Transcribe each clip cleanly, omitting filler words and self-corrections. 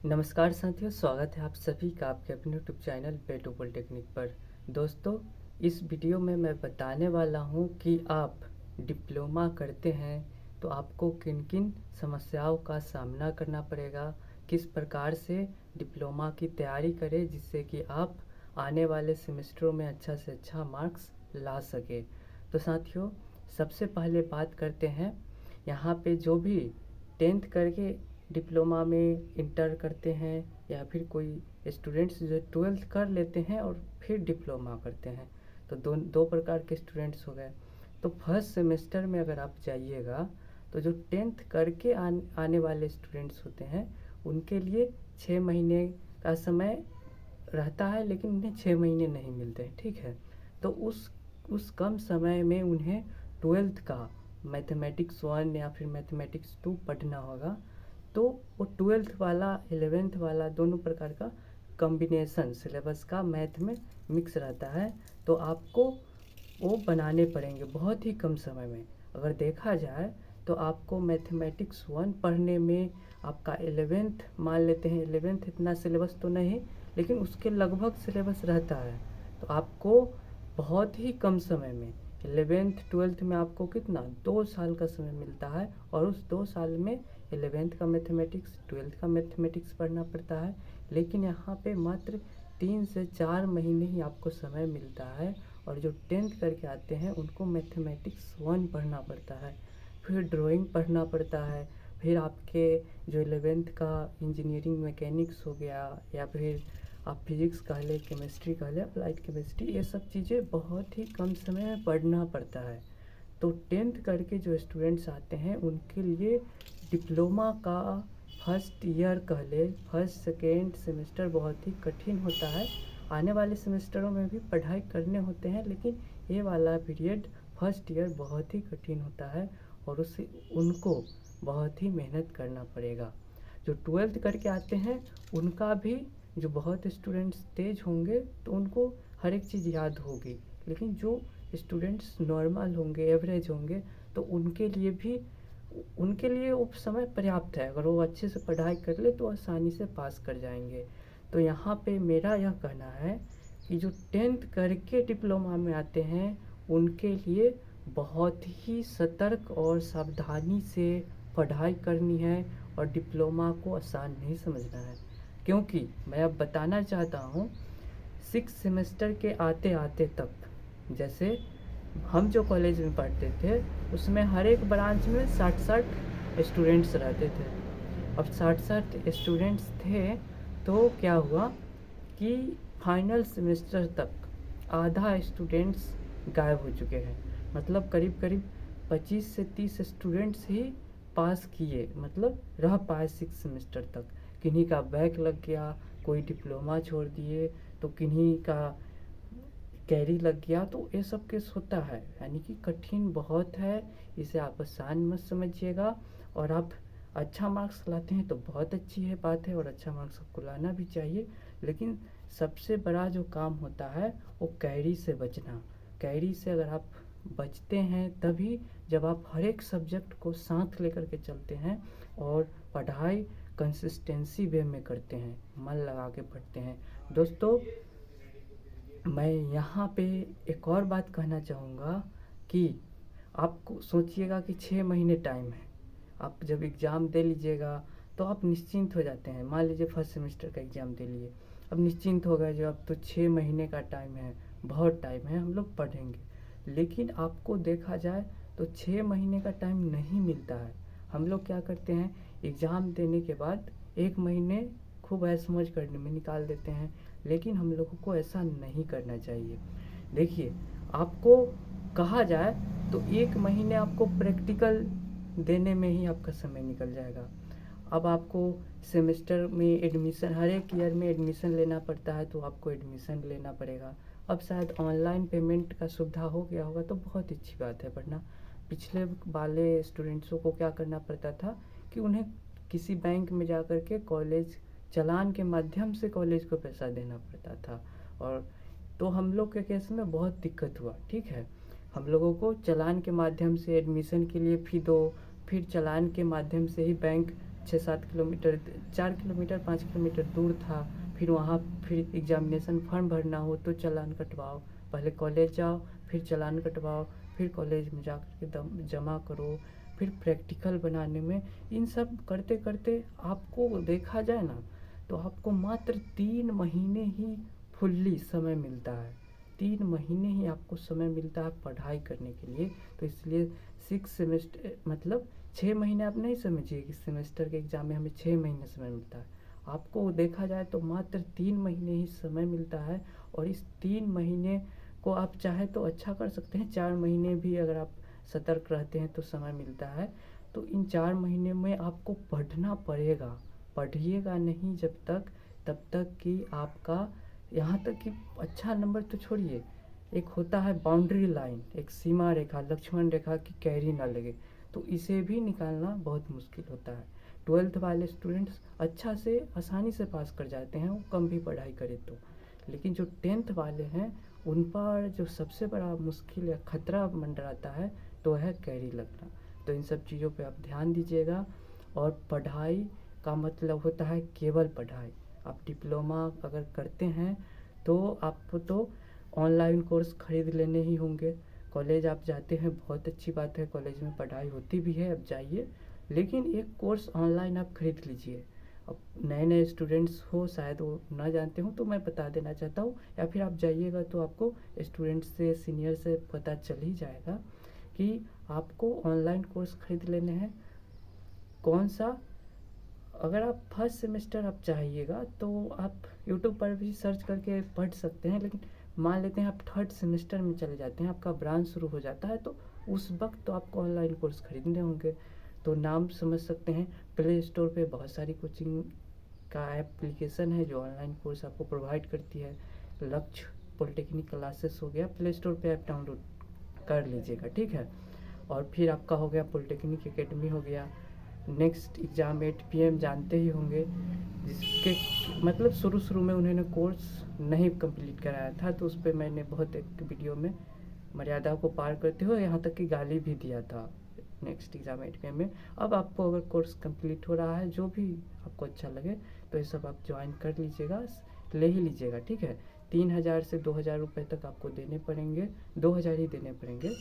नमस्कार साथियों, स्वागत है आप सभी का आपके अपने यूट्यूब चैनल पेटू पॉलिटेक्निक पर। दोस्तों, इस वीडियो में मैं बताने वाला हूं कि आप डिप्लोमा करते हैं तो आपको किन किन समस्याओं का सामना करना पड़ेगा, किस प्रकार से डिप्लोमा की तैयारी करें जिससे कि आप आने वाले सेमेस्टरों में अच्छा से अच्छा मार्क्स ला सके। तो साथियों, सबसे पहले बात करते हैं यहाँ पे जो भी 10th करके डिप्लोमा में इंटर करते हैं या फिर कोई स्टूडेंट्स जो 12th कर लेते हैं और फिर डिप्लोमा करते हैं, तो दो प्रकार के स्टूडेंट्स हो गए। तो फर्स्ट सेमेस्टर में अगर आप जाइएगा तो जो 10th करके आने वाले स्टूडेंट्स होते हैं उनके लिए 6 महीने का समय रहता है, लेकिन उन्हें 6 महीने नहीं मिलते हैं, ठीक है। तो उस कम समय में उन्हें 12th का मैथमेटिक्स 1 या फिर मैथमेटिक्स 2 पढ़ना होगा। तो वो 12th वाला 11th वाला दोनों प्रकार का कॉम्बिनेशन सिलेबस का मैथ में मिक्स रहता है, तो आपको वो बनाने पड़ेंगे बहुत ही कम समय में। अगर देखा जाए तो आपको मैथमेटिक्स 1 पढ़ने में आपका 11th मान लेते हैं, 11th इतना सिलेबस तो नहीं, लेकिन उसके लगभग सिलेबस रहता है। तो आपको बहुत ही कम समय में 11th 12th में आपको कितना 2 साल का समय मिलता है, और उस 2 साल में 11th का मैथमेटिक्स 12th का मैथमेटिक्स पढ़ना पड़ता है। लेकिन यहाँ पे मात्र 3 से 4 महीने ही आपको समय मिलता है, और जो 10th करके आते हैं उनको मैथमेटिक्स 1 पढ़ना पड़ता है, फिर ड्राइंग पढ़ना पड़ता है, फिर आपके जो 11th का इंजीनियरिंग मैकेनिक्स हो गया या फिर आप फिजिक्स कह लें, केमिस्ट्री कह लें, अप्लाइड केमिस्ट्री, ये सब चीज़ें बहुत ही कम समय में पढ़ना पड़ता है। तो 10th करके जो स्टूडेंट्स आते हैं उनके लिए डिप्लोमा का फर्स्ट ईयर कह लें, फर्स्ट सेकेंड सेमेस्टर बहुत ही कठिन होता है। आने वाले सेमेस्टरों में भी पढ़ाई करने होते हैं, लेकिन ये वाला पीरियड फर्स्ट ईयर बहुत ही कठिन होता है, और उससे उनको बहुत ही मेहनत करना पड़ेगा। जो 12th करके आते हैं उनका भी, जो बहुत स्टूडेंट्स तेज होंगे तो उनको हर एक चीज़ याद होगी, लेकिन जो स्टूडेंट्स नॉर्मल होंगे, एवरेज होंगे, तो उनके लिए वो समय पर्याप्त है। अगर वो अच्छे से पढ़ाई कर ले तो आसानी से पास कर जाएंगे। तो यहाँ पे मेरा यह कहना है कि जो 10th करके डिप्लोमा में आते हैं उनके लिए बहुत ही सतर्क और सावधानी से पढ़ाई करनी है, और डिप्लोमा को आसान नहीं समझना है। क्योंकि मैं अब बताना चाहता हूँ, 6 सेमेस्टर के आते आते तक, जैसे हम जो कॉलेज में पढ़ते थे उसमें हर एक ब्रांच में 60-60 स्टूडेंट्स रहते थे। अब 60-60 स्टूडेंट्स थे, तो क्या हुआ कि फाइनल सेमेस्टर तक आधा स्टूडेंट्स गायब हो चुके हैं। मतलब करीब करीब 25 से 30 स्टूडेंट्स ही पास किए, मतलब रह पाए 6 सेमेस्टर तक। किन्हीं का बैक लग गया, कोई डिप्लोमा छोड़ दिए, तो किन्हीं का कैरी लग गया। तो ये सब केस होता है, यानी कि कठिन बहुत है, इसे आप आसान मत समझिएगा। और आप अच्छा मार्क्स लाते हैं तो बहुत अच्छी है बात है, और अच्छा मार्क्स आपको लाना भी चाहिए, लेकिन सबसे बड़ा जो काम होता है वो कैरी से बचना। कैरी से अगर आप बचते हैं तभी जब आप हर एक सब्जेक्ट को साथ लेकर के चलते हैं और पढ़ाई कंसिस्टेंसी वे में करते हैं, मन लगा के पढ़ते हैं। दोस्तों, मैं यहाँ पे एक और बात कहना चाहूँगा कि आपको सोचिएगा कि 6 महीने टाइम है। आप जब एग्ज़ाम दे लीजिएगा तो आप निश्चिंत हो जाते हैं। मान लीजिए फर्स्ट सेमेस्टर का एग्ज़ाम दे लिए, अब निश्चिंत हो गए, जो अब तो 6 महीने का टाइम है, बहुत टाइम है, हम लोग पढ़ेंगे। लेकिन आपको देखा जाए तो 6 महीने का टाइम नहीं मिलता है। हम लोग क्या करते हैं, एग्ज़ाम देने के बाद 1 महीने खूब ऐश मौज करने में निकाल देते हैं, लेकिन हम लोगों को ऐसा नहीं करना चाहिए। देखिए, आपको कहा जाए तो 1 महीने आपको प्रैक्टिकल देने में ही आपका समय निकल जाएगा। अब आपको सेमेस्टर में एडमिशन, हर एक ईयर में एडमिशन लेना पड़ता है, तो आपको एडमिशन लेना पड़ेगा। अब शायद ऑनलाइन पेमेंट का सुविधा हो गया होगा तो बहुत अच्छी बात है, वरना पिछले वाले स्टूडेंट्सों को क्या करना पड़ता था कि उन्हें किसी बैंक में जा कर के कॉलेज चालान के माध्यम से कॉलेज को पैसा देना पड़ता था। और तो हम लोग के केस में बहुत दिक्कत हुआ, ठीक है। हम लोगों को चालान के माध्यम से एडमिशन के लिए फ़ी दो, फिर चालान के माध्यम से ही बैंक 6-7 किलोमीटर, 4 किलोमीटर 5 किलोमीटर दूर था। फिर वहाँ फिर एग्जामिनेशन फॉर्म भरना हो तो चालान कटवाओ, पहले कॉलेज जाओ, फिर चालान कटवाओ, फिर कॉलेज में जा कर के जमा करो, फिर प्रैक्टिकल बनाने में, इन सब करते करते आपको देखा जाए ना तो आपको मात्र 3 महीने ही फुल्ली समय मिलता है। 3 महीने ही आपको समय मिलता है पढ़ाई करने के लिए। तो इसलिए 6 सेमेस्टर मतलब 6 महीने आप नहीं समझिए कि सेमेस्टर के एग्ज़ाम में हमें 6 महीने समय मिलता है। आपको देखा जाए तो मात्र 3 महीने ही समय मिलता है, और इस 3 महीने को आप चाहे तो अच्छा कर सकते हैं। 4 महीने भी अगर आप सतर्क रहते हैं तो समय मिलता है। तो इन 4 महीने में आपको पढ़ना पड़ेगा, पढ़िएगा नहीं जब तक, तब तक कि आपका, यहाँ तक कि अच्छा नंबर तो छोड़िए, एक होता है बाउंड्री लाइन, एक सीमा रेखा, लक्ष्मण रेखा की कैरी ना लगे, तो इसे भी निकालना बहुत मुश्किल होता है। 12th वाले स्टूडेंट्स अच्छा से आसानी से पास कर जाते हैं, वो कम भी पढ़ाई करें तो। लेकिन जो 10th वाले हैं उन पर जो सबसे बड़ा मुश्किल या खतरा मंडराता है तो है कैरी लगना। तो इन सब चीज़ों पे आप ध्यान दीजिएगा। और पढ़ाई का मतलब होता है केवल पढ़ाई। आप डिप्लोमा अगर करते हैं तो आपको तो ऑनलाइन कोर्स खरीद लेने ही होंगे। कॉलेज आप जाते हैं, बहुत अच्छी बात है, कॉलेज में पढ़ाई होती भी है, अब जाइए, लेकिन एक कोर्स ऑनलाइन आप खरीद लीजिए। अब नए नए स्टूडेंट्स हो शायद वो ना जानते हो तो मैं बता देना चाहता हूँ, या फिर आप जाइएगा तो आपको स्टूडेंट से, सीनियर से पता चल ही जाएगा कि आपको ऑनलाइन कोर्स खरीद लेने हैं कौन सा। अगर आप फर्स्ट सेमेस्टर आप चाहिएगा तो आप यूट्यूब पर भी सर्च करके पढ़ सकते हैं, लेकिन मान लेते हैं आप थर्ड सेमेस्टर में चले जाते हैं, आपका ब्रांच शुरू हो जाता है, तो उस वक्त तो आपको ऑनलाइन कोर्स खरीदने होंगे। तो नाम समझ सकते हैं, प्ले स्टोर पे बहुत सारी कोचिंग का एप्लीकेशन है जो ऑनलाइन कोर्स आपको प्रोवाइड करती है। लक्ष्य पॉलिटेक्निक क्लासेस हो गया, प्ले स्टोर पे ऐप डाउनलोड कर लीजिएगा, ठीक है। और फिर आपका हो गया पॉलिटेक्निक एकेडमी हो गया। नेक्स्ट एग्ज़ाम 8 PM जानते ही होंगे, जिसके मतलब शुरू में उन्होंने कोर्स नहीं कंप्लीट कराया था, तो उस पर मैंने बहुत एक वीडियो में मर्यादा को पार करते हुए यहाँ तक कि गाली भी दिया था नेक्स्ट एग्ज़ाम 8 PM में। अब आपको अगर कोर्स कंप्लीट हो रहा है, जो भी आपको अच्छा लगे, तो ये सब आप ज्वाइन कर लीजिएगा, ले ही लीजिएगा, ठीक है। 3000 से 2000 रुपये तक आपको देने पड़ेंगे, 2000 ही देने पड़ेंगे,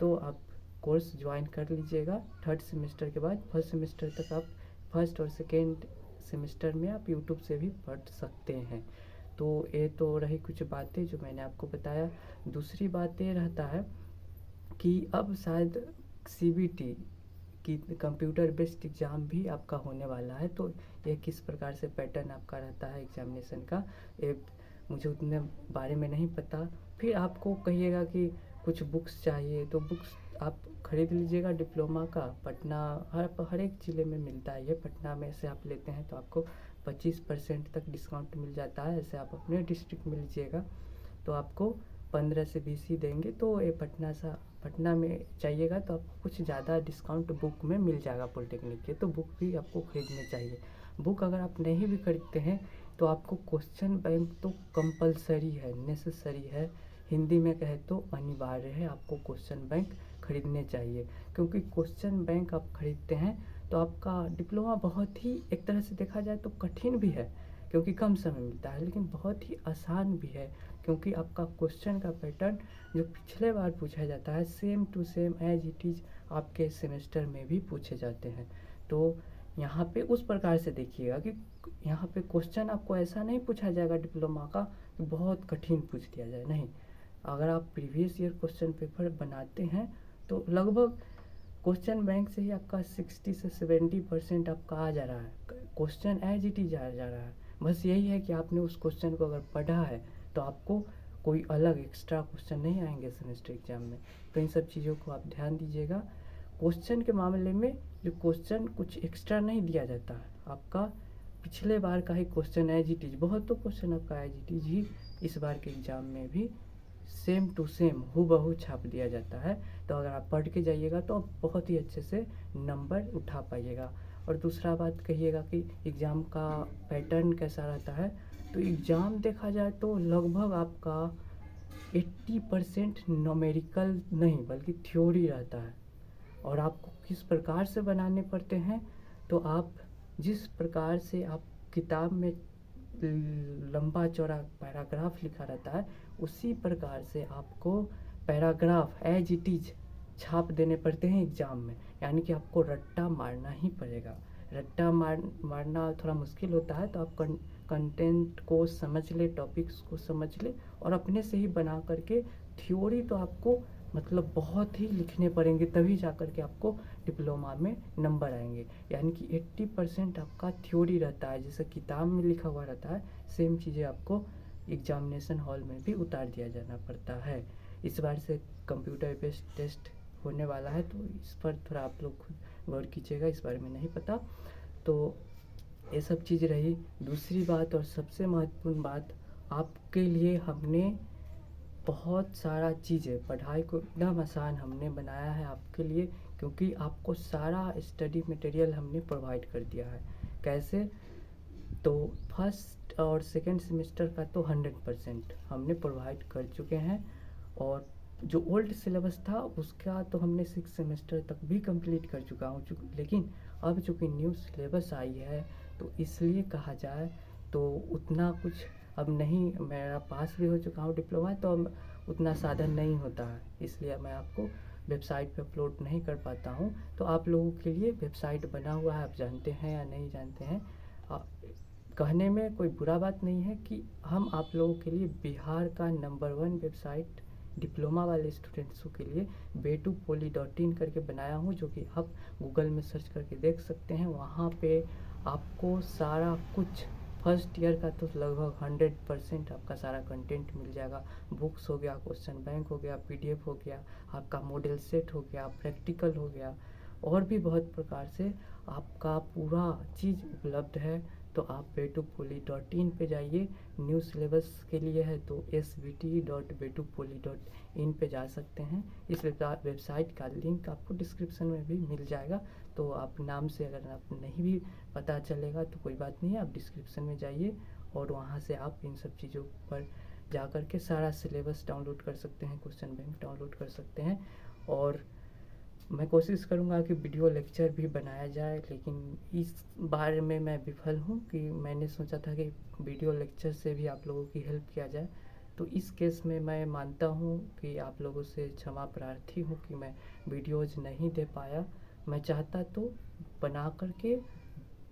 तो आप कोर्स ज्वाइन कर लीजिएगा। थर्ड सेमेस्टर के बाद फर्स्ट सेमेस्टर तक आप फर्स्ट और सेकेंड सेमेस्टर में आप यूट्यूब से भी पढ़ सकते हैं। तो ये तो रही कुछ बातें जो मैंने आपको बताया। दूसरी बात ये रहता है कि अब शायद CBT की कंप्यूटर बेस्ड एग्ज़ाम भी आपका होने वाला है, तो ये किस प्रकार से पैटर्न आपका रहता है एग्जामिनेशन का, ये मुझे उतने बारे में नहीं पता। फिर आपको कहिएगा कि कुछ बुक्स चाहिए, तो बुक्स आप खरीद लीजिएगा डिप्लोमा का। पटना हर एक ज़िले में मिलता है ये। पटना में से आप लेते हैं तो आपको 25% तक डिस्काउंट मिल जाता है। ऐसे आप अपने डिस्ट्रिक्ट में लीजिएगा तो आपको 15 से 20 ही देंगे। तो ये पटना में चाहिएगा तो आपको कुछ ज़्यादा डिस्काउंट बुक में मिल जाएगा पॉलिटेक्निक के, तो बुक भी आपको खरीदने चाहिए। बुक अगर आप नहीं भी खरीदते हैं तो आपको क्वेश्चन बैंक तो कंपलसरी है, नेसेसरी है, हिंदी में कहे तो अनिवार्य है, आपको क्वेश्चन बैंक खरीदने चाहिए। क्योंकि क्वेश्चन बैंक आप खरीदते हैं तो आपका डिप्लोमा बहुत ही, एक तरह से देखा जाए तो कठिन भी है क्योंकि कम समय मिलता है, लेकिन बहुत ही आसान भी है क्योंकि आपका क्वेश्चन का पैटर्न जो पिछले बार पूछा जाता है same to same as it is आपके सेमेस्टर में भी पूछे जाते हैं। तो यहाँ पे उस प्रकार से देखिएगा कि यहाँ पे क्वेश्चन आपको ऐसा नहीं पूछा जाएगा डिप्लोमा का कि बहुत कठिन पूछ दिया जाए, नहीं। अगर आप प्रीवियस ईयर क्वेश्चन पेपर बनाते हैं तो लगभग क्वेश्चन बैंक से ही आपका 60 से 70% आपका आ जा रहा है, क्वेश्चन एज इट इज आ जा रहा है। बस यही है कि आपने उस क्वेश्चन को अगर पढ़ा है तो आपको कोई अलग एक्स्ट्रा क्वेश्चन नहीं आएंगे सेमेस्टर एग्जाम में। तो इन सब चीज़ों को आप ध्यान दीजिएगा। क्वेश्चन के मामले में जो क्वेश्चन कुछ एक्स्ट्रा नहीं दिया जाता है, आपका पिछले बार का ही क्वेश्चन एज इट इज, बहुत तो क्वेश्चन आपका एज इट इज ही इस बार के एग्ज़ाम में भी सेम टू सेम हूबहू छाप दिया जाता है। तो अगर आप पढ़ के जाइएगा तो आप बहुत ही अच्छे से नंबर उठा पाइएगा। और दूसरा बात कहिएगा कि एग्ज़ाम का पैटर्न कैसा रहता है, तो एग्ज़ाम देखा जाए तो लगभग आपका 80% न्यूमेरिकल नहीं बल्कि थ्योरी रहता है। और आपको किस प्रकार से बनाने पड़ते हैं, तो आप जिस प्रकार से आप किताब में लंबा चौड़ा पैराग्राफ लिखा रहता है, उसी प्रकार से आपको पैराग्राफ एज इट इज छाप देने पड़ते हैं एग्ज़ाम में। यानी कि आपको रट्टा मारना ही पड़ेगा। रट्टा मारना थोड़ा मुश्किल होता है, तो आप कंटेंट को समझ ले, टॉपिक्स को समझ ले और अपने से ही बना करके थ्योरी तो आपको मतलब बहुत ही लिखने पड़ेंगे, तभी जा कर के आपको डिप्लोमा में नंबर आएंगे। यानी कि 80% आपका थ्योरी रहता है, जैसे किताब में लिखा हुआ रहता है, सेम चीज़ें आपको एग्जामिनेशन हॉल में भी उतार दिया जाना पड़ता है। इस बार से कंप्यूटर बेस्ड टेस्ट होने वाला है, तो इस पर थोड़ा आप लोग खुद गौर कीजिएगा, इस बारे में नहीं पता। तो ये सब चीज़ रही। दूसरी बात और सबसे महत्वपूर्ण बात, आपके लिए हमने बहुत सारा चीज़ें, पढ़ाई को एकदम आसान हमने बनाया है आपके लिए, क्योंकि आपको सारा स्टडी मटेरियल हमने प्रोवाइड कर दिया है। कैसे? तो फर्स्ट और सेकंड सेमेस्टर का तो 100% हमने प्रोवाइड कर चुके हैं, और जो ओल्ड सिलेबस था उसका तो हमने 6 सेमेस्टर तक भी कंप्लीट कर चुका हूँ। लेकिन अब चूँकि न्यू सिलेबस आई है, तो इसलिए कहा जाए तो उतना कुछ अब नहीं, मेरा पास भी हो चुका हूँ डिप्लोमा, तो अब उतना साधन नहीं होता है, इसलिए मैं आपको वेबसाइट पे अपलोड नहीं कर पाता हूँ। तो आप लोगों के लिए वेबसाइट बना हुआ है, आप जानते हैं या नहीं जानते हैं, कहने में कोई बुरा बात नहीं है कि हम आप लोगों के लिए बिहार का नंबर 1 वेबसाइट डिप्लोमा वाले स्टूडेंट्सों के लिए betupoli.in करके बनाया हूँ, जो कि आप गूगल में सर्च करके देख सकते हैं। वहाँ पे आपको सारा कुछ फर्स्ट ईयर का तो लगभग 100% आपका सारा कंटेंट मिल जाएगा। बुक्स हो गया, क्वेश्चन बैंक हो गया, PDF हो गया, आपका मॉडल सेट हो गया, प्रैक्टिकल हो गया, और भी बहुत प्रकार से आपका पूरा चीज़ उपलब्ध है। तो आप betupoli.in पे जाइए। न्यू सिलेबस के लिए है तो svt.betupoli.in पे जा सकते हैं। इस वेबसाइट का लिंक आपको डिस्क्रिप्शन में भी मिल जाएगा, तो आप नाम से अगर आप नहीं भी पता चलेगा तो कोई बात नहीं है, आप डिस्क्रिप्शन में जाइए और वहाँ से आप इन सब चीज़ों पर जा कर के सारा सिलेबस डाउनलोड कर सकते हैं, क्वेश्चन बैंक डाउनलोड कर सकते हैं। और मैं कोशिश करूँगा कि वीडियो लेक्चर भी बनाया जाए, लेकिन इस बारे में मैं विफल हूँ कि मैंने सोचा था कि वीडियो लेक्चर से भी आप लोगों की हेल्प किया जाए। तो इस केस में मैं मानता हूँ कि आप लोगों से क्षमा प्रार्थी हूँ कि मैं वीडियोज़ नहीं दे पाया। मैं चाहता तो बना करके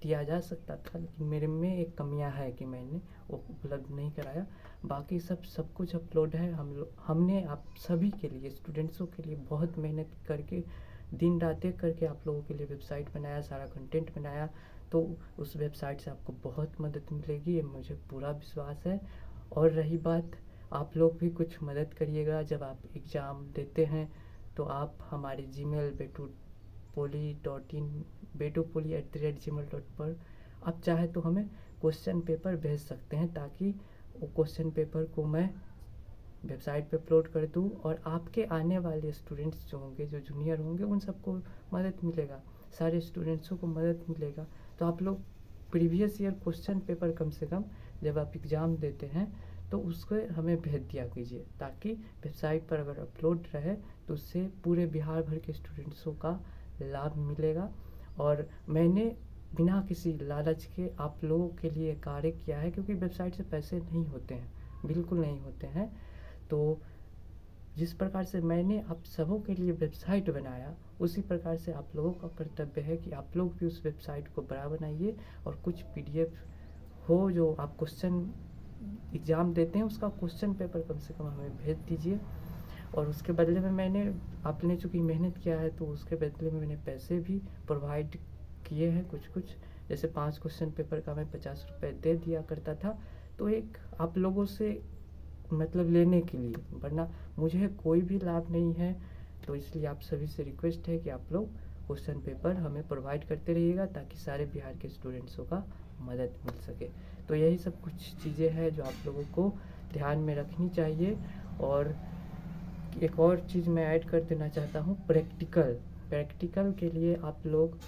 दिया जा सकता था, लेकिन मेरे में एक कमियां है कि मैंने वो उपलब्ध नहीं कराया। बाकी सब कुछ अपलोड है। हमने आप सभी के लिए, स्टूडेंट्सों के लिए बहुत मेहनत करके, दिन रात एक करके आप लोगों के लिए वेबसाइट बनाया, सारा कंटेंट बनाया। तो उस वेबसाइट से आपको बहुत मदद मिलेगी, ये मुझे पूरा विश्वास है। और रही बात, आप लोग भी कुछ मदद करिएगा। जब आप एग्ज़ाम देते हैं तो आप हमारे जीमेल betupoli@gmail.com पर आप चाहे तो हमें क्वेश्चन पेपर भेज सकते हैं, ताकि वो क्वेश्चन पेपर को मैं वेबसाइट पे अपलोड कर दूँ, और आपके आने वाले स्टूडेंट्स जो होंगे, जो जूनियर होंगे, उन सबको मदद मिलेगा, सारे स्टूडेंट्सों को मदद मिलेगा। तो आप लोग प्रीवियस ईयर क्वेश्चन पेपर कम से कम जब आप एग्ज़ाम देते हैं तो उसको हमें भेज दिया कीजिए, ताकि वेबसाइट पर अगर अपलोड रहे तो उससे पूरे बिहार भर के स्टूडेंट्सों का लाभ मिलेगा। और मैंने बिना किसी लालच के आप लोगों के लिए कार्य किया है, क्योंकि वेबसाइट से पैसे नहीं होते हैं, बिल्कुल नहीं होते हैं। तो जिस प्रकार से मैंने आप सबों के लिए वेबसाइट बनाया, उसी प्रकार से आप लोगों का कर्तव्य है कि आप लोग भी उस वेबसाइट को बड़ा बनाइए, और कुछ PDF हो जो आप क्वेश्चन एग्ज़ाम देते हैं उसका क्वेश्चन पेपर कम से कम हमें भेज दीजिए। और उसके बदले में आपने चूँकि मेहनत किया है, तो उसके बदले में मैंने पैसे भी प्रोवाइड किए हैं कुछ। जैसे 5 क्वेश्चन पेपर का मैं 50 रुपये दे दिया करता था, तो एक आप लोगों से मतलब लेने के लिए, वरना मुझे कोई भी लाभ नहीं है। तो इसलिए आप सभी से रिक्वेस्ट है कि आप लोग क्वेश्चन पेपर हमें प्रोवाइड करते रहिएगा, ताकि सारे बिहार के स्टूडेंट्सों का मदद मिल सके। तो यही सब कुछ चीज़ें हैं जो आप लोगों को ध्यान में रखनी चाहिए। और एक और चीज़ मैं ऐड कर देना चाहता हूँ, प्रैक्टिकल के लिए आप लोग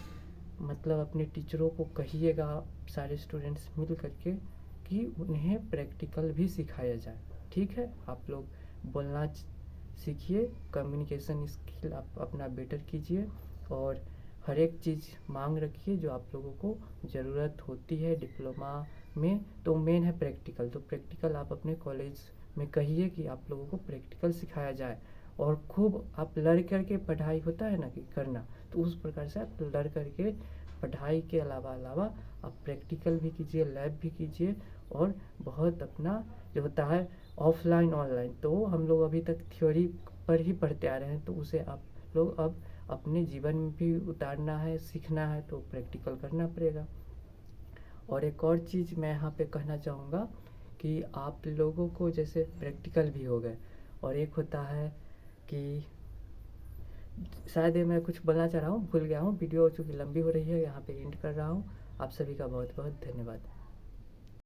मतलब अपने टीचरों को कहिएगा, सारे स्टूडेंट्स मिल करके, कि उन्हें प्रैक्टिकल भी सिखाया जाए। ठीक है, आप लोग बोलना सीखिए, कम्युनिकेशन स्किल आप अपना बेटर कीजिए, और हर एक चीज़ मांग रखिए जो आप लोगों को ज़रूरत होती है डिप्लोमा में। तो मेन है प्रैक्टिकल, तो प्रैक्टिकल आप अपने कॉलेज में कहिए कि आप लोगों को प्रैक्टिकल सिखाया जाए, और खूब आप लड़ करके पढ़ाई होता है ना कि करना, तो उस प्रकार से आप लड़ करके पढ़ाई के अलावा आप प्रैक्टिकल भी कीजिए, लैब भी कीजिए, और बहुत अपना जो होता है ऑफलाइन ऑनलाइन, तो हम लोग अभी तक थ्योरी पर ही पढ़ते आ रहे हैं, तो उसे आप लोग अब अपने जीवन में भी उतारना है, सीखना है, तो प्रैक्टिकल करना पड़ेगा। और एक और चीज़ मैं यहाँ पे कहना चाहूँगा कि आप लोगों को जैसे प्रैक्टिकल भी हो गए, और एक होता है कि शायद ये मैं कुछ बोलना चाह रहा हूँ, भूल गया हूँ। वीडियो चूँकि लंबी हो रही है, यहाँ पे एंड कर रहा हूँ। आप सभी का बहुत बहुत धन्यवाद।